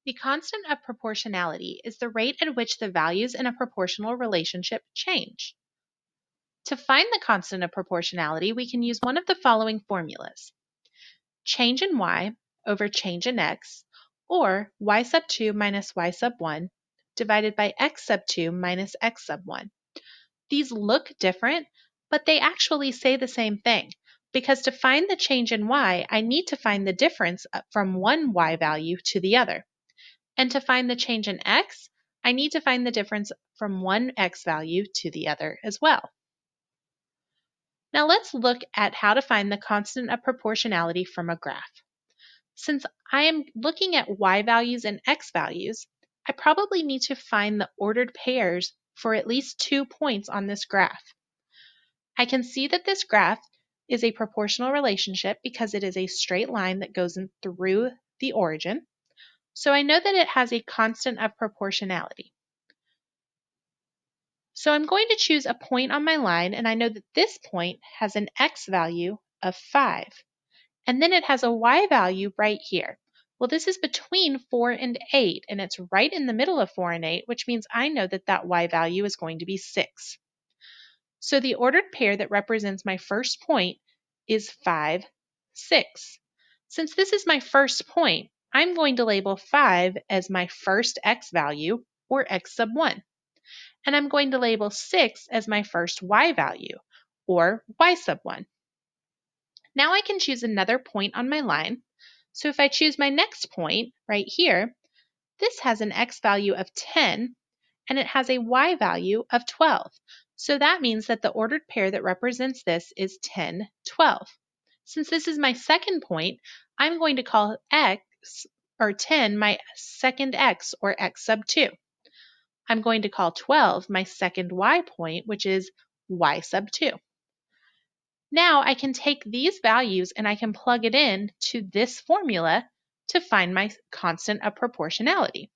The constant of proportionality is the rate at which the values in a proportional relationship change. To find the constant of proportionality, we can use one of the following formulas. Change in y over change in x, or y sub 2 minus y sub 1 divided by x sub 2 minus x sub 1. These look different, but they actually say the same thing, because to find the change in y, I need to find the difference from one y value to the other. And to find the change in x, I need to find the difference from one x value to the other as well. Now let's look at how to find the constant of proportionality from a graph. Since I am looking at y values and x values, I probably need to find the ordered pairs for at least 2 points on this graph. I can see that this graph is a proportional relationship because it is a straight line that goes in through the origin. So I know that it has a constant of proportionality. So I'm going to choose a point on my line, and I know that this point has an x value of 5. And then it has a y value right here. Well, this is between 4 and 8, and it's right in the middle of 4 and 8, which means I know that that y value is going to be 6. So the ordered pair that represents my first point is 5, 6. Since this is my first point, I'm going to label 5 as my first x value, or x sub 1. And I'm going to label 6 as my first y value, or y sub 1. Now I can choose another point on my line. So if I choose my next point right here, this has an x value of 10 and it has a y value of 12. So that means that the ordered pair that represents this is 10, 12. Since this is my second point, I'm going to call x, or 10, my second x, or x sub 2. I'm going to call 12 my second y point, which is y sub 2. Now I can take these values and I can plug it in to this formula to find my constant of proportionality.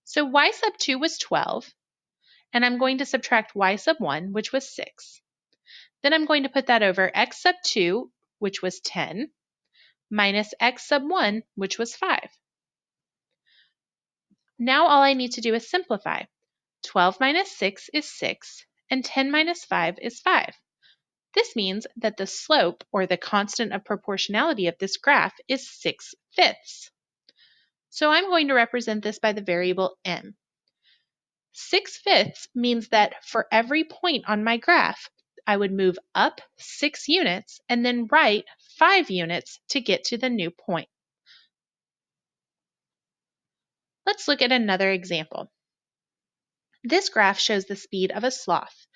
So y sub 2 was 12, and I'm going to subtract y sub 1, which was 6. Then I'm going to put that over x sub 2, which was 10, minus x sub 1, which was 5. Now all I need to do is simplify. 12 minus 6 is 6, and 10 minus 5 is 5. This means that the slope, or the constant of proportionality of this graph, is 6/5. So I'm going to represent this by the variable m. 6/5 means that for every point on my graph, I would move up 6 units and then right 5 units to get to the new point. Let's look at another example. This graph shows the speed of a sloth.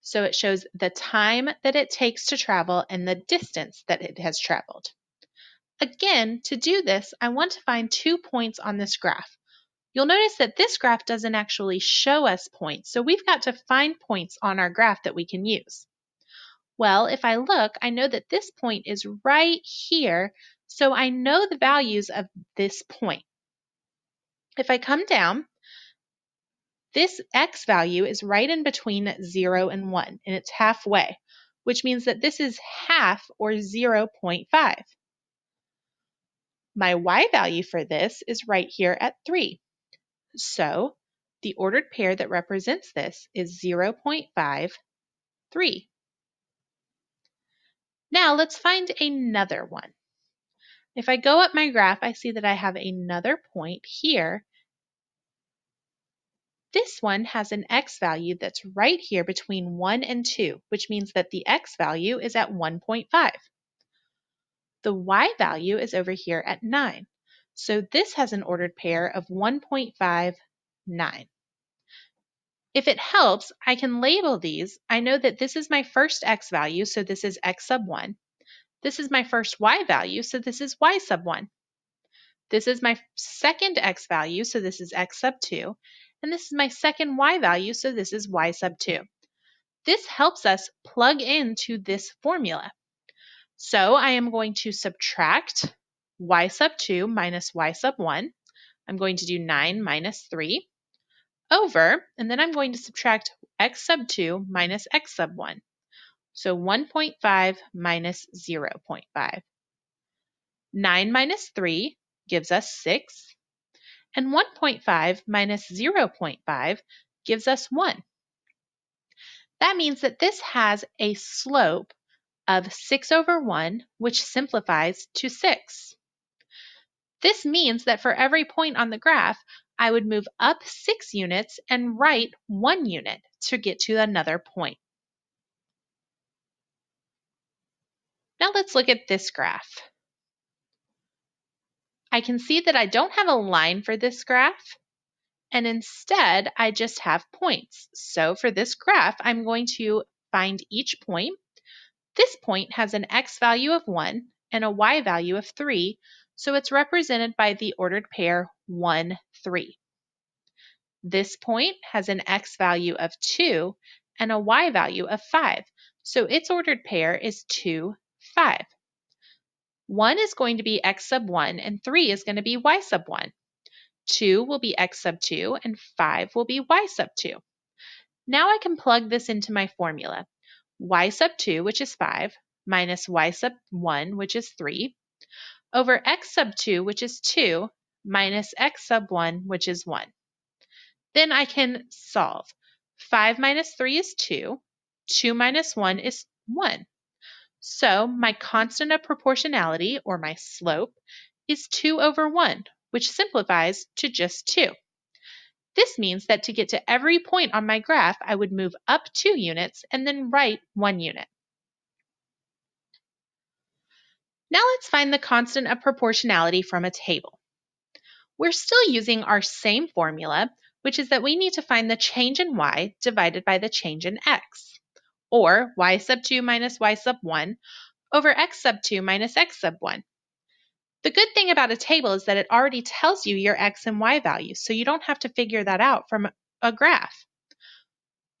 So it shows the time that it takes to travel and the distance that it has traveled. Again, to do this, I want to find 2 points on this graph. You'll notice that this graph doesn't actually show us points, so we've got to find points on our graph that we can use. Well, if I look, I know that this point is right here, so I know the values of this point. If I come down, this x value is right in between 0 and 1, and it's halfway, which means that this is half, or 0.5. My y value for this is right here at 3. So the ordered pair that represents this is 0.53. Now let's find another one. If I go up my graph, I see that I have another point here. This one has an x value that's right here between 1 and 2, which means that the x value is at 1.5. The y value is over here at 9. So this has an ordered pair of 1.59. If it helps, I can label these. I know that this is my first x value, so this is x sub 1. This is my first y value, so this is y sub 1. This is my second x value, so this is x sub 2. And this is my second y value, so this is y sub 2. This helps us plug into this formula. So I am going to subtract y sub 2 minus y sub 1. I'm going to do 9 minus 3 over, and then I'm going to subtract x sub 2 minus x sub 1. So 1.5 minus 0.5. 9 minus 3 gives us 6. And 1.5 minus 0.5 gives us 1. That means that this has a slope of 6 over 1, which simplifies to 6. This means that for every point on the graph, I would move up 6 units and right 1 unit to get to another point. Now let's look at this graph. I can see that I don't have a line for this graph, and instead I just have points. So for this graph, I'm going to find each point. This point has an x value of 1 and a y value of 3, so it's represented by the ordered pair 1, 3. This point has an x value of 2 and a y value of 5, so its ordered pair is 2, 5. 1 is going to be x sub 1 and 3 is going to be y sub 1. 2 will be x sub 2 and 5 will be y sub 2. Now I can plug this into my formula. Y sub 2, which is 5, minus y sub 1, which is 3, over x sub 2, which is 2, minus x sub 1, which is 1. Then I can solve. 5 minus 3 is 2. 2 minus 1 is 1. So my constant of proportionality, or my slope, is 2 over 1, which simplifies to just 2. This means that to get to every point on my graph, I would move up 2 units and then right 1 unit. Now let's find the constant of proportionality from a table. We're still using our same formula, which is that we need to find the change in y divided by the change in x, or y sub 2 minus y sub 1 over x sub 2 minus x sub 1. The good thing about a table is that it already tells you your x and y values, so you don't have to figure that out from a graph.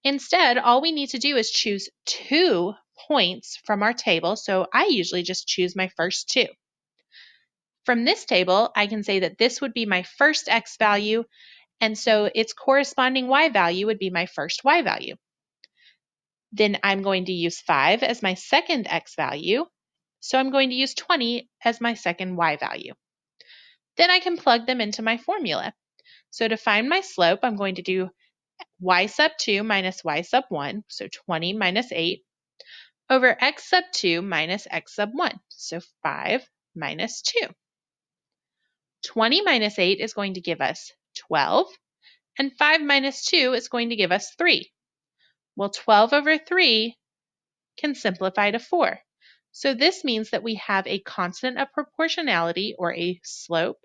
Instead, all we need to do is choose 2 points from our table, so I usually just choose my first 2. From this table, I can say that this would be my first x value, and so its corresponding y value would be my first y value. Then I'm going to use 5 as my second x value, so I'm going to use 20 as my second y value. Then I can plug them into my formula. So to find my slope, I'm going to do y sub 2 minus y sub 1, so 20 minus 8, over x sub 2 minus x sub 1, so 5 minus 2. 20 minus 8 is going to give us 12, and 5 minus 2 is going to give us 3. Well, 12 over 3 can simplify to 4. So this means that we have a constant of proportionality, or a slope,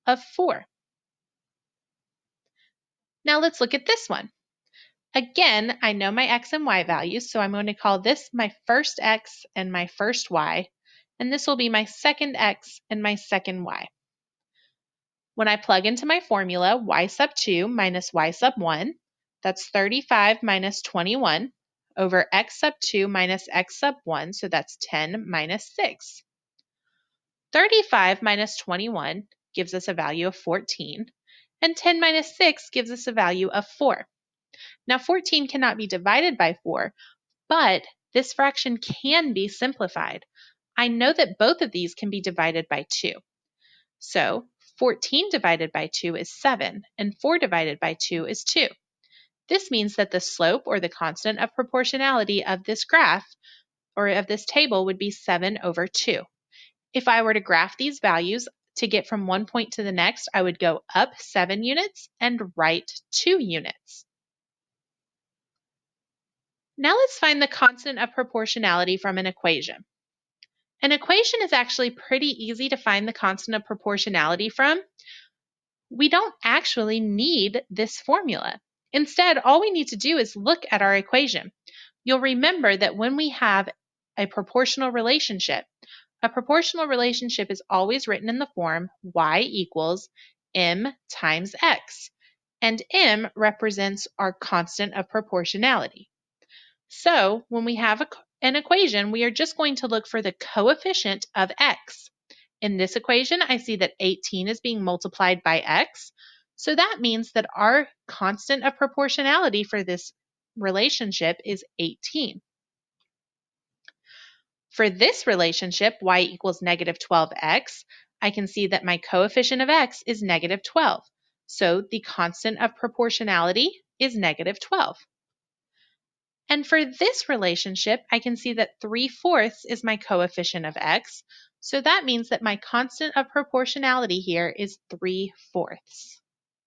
of 4. Now let's look at this one. Again, I know my x and y values, so I'm going to call this my first x and my first y, and this will be my second x and my second y. When I plug into my formula, y sub 2 minus y sub 1, that's 35 minus 21, over x sub 2 minus x sub 1, so that's 10 minus 6. 35 minus 21 gives us a value of 14, and 10 minus 6 gives us a value of 4. Now 14 cannot be divided by 4, but this fraction can be simplified. I know that both of these can be divided by 2. So 14 divided by 2 is 7, and 4 divided by 2 is 2. This means that the slope, or the constant of proportionality, of this graph, or of this table, would be 7 over 2. If I were to graph these values to get from one point to the next, I would go up 7 units and right 2 units. Now let's find the constant of proportionality from an equation. An equation is actually pretty easy to find the constant of proportionality from. We don't actually need this formula. Instead, all we need to do is look at our equation. You'll remember that when we have a proportional relationship is always written in the form y equals m times x, and m represents our constant of proportionality. So when we have an equation, we are just going to look for the coefficient of x. In this equation, I see that 18 is being multiplied by x, so that means that our constant of proportionality for this relationship is 18. For this relationship, y equals negative 12x, I can see that my coefficient of x is negative 12. So the constant of proportionality is negative 12. And for this relationship, I can see that 3/4 is my coefficient of x. So that means that my constant of proportionality here is 3/4.